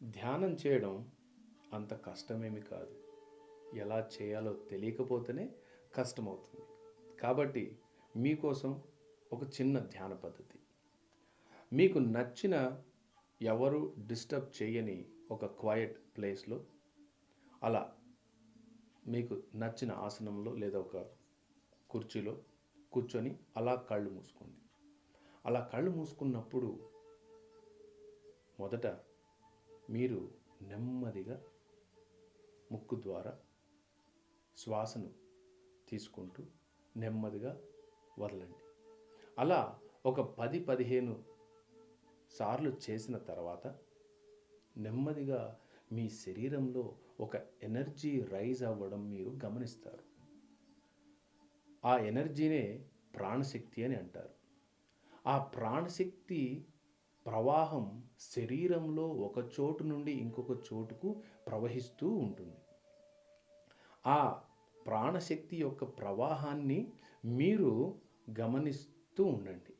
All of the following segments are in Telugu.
ధ్యానం చేయడం అంత కష్టమేమి కాదు. ఎలా చేయాలో తెలియకపోతేనే కష్టమవుతుంది. కాబట్టి మీకోసం ఒక చిన్న ధ్యాన పద్ధతి. మీకు నచ్చిన ఎవరు డిస్టర్బ్ చేయని ఒక క్వైట్ ప్లేస్లో అలా మీకు నచ్చిన ఆసనంలో లేదా ఒక కుర్చీలో కూర్చొని అలా కళ్ళు మూసుకోండి. అలా కళ్ళు మూసుకున్నప్పుడు మొదట మీరు నెమ్మదిగా ముక్కు ద్వారా శ్వాసను తీసుకుంటూ నెమ్మదిగా వదలండి. అలా ఒక 10-15 సార్లు చేసిన తర్వాత నెమ్మదిగా మీ శరీరంలో ఒక ఎనర్జీ రైజ్ అవ్వడం మీరు గమనిస్తారు. ఆ ఎనర్జీనే ప్రాణశక్తి అని అంటారు. ఆ ప్రాణశక్తి ప్రవాహం శరీరంలో ఒక చోటు నుండి ఇంకొక చోటుకు ప్రవహిస్తూ ఉంటుంది. ఆ ప్రాణశక్తి యొక్క ప్రవాహాన్ని మీరు గమనిస్తూ ఉండండి.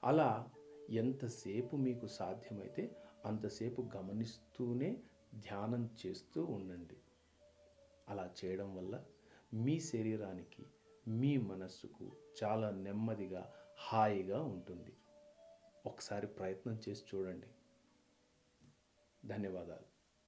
అలా ఎంతసేపు మీకు సాధ్యమైతే అంతసేపు గమనిస్తూనే ధ్యానం చేస్తూ ఉండండి. అలా చేయడం వల్ల మీ శరీరానికి, మీ మనస్సుకు చాలా నెమ్మదిగా, హాయిగా ఉంటుంది. ఒకసారి ప్రయత్నం చేసి చూడండి. ధన్యవాదాలు.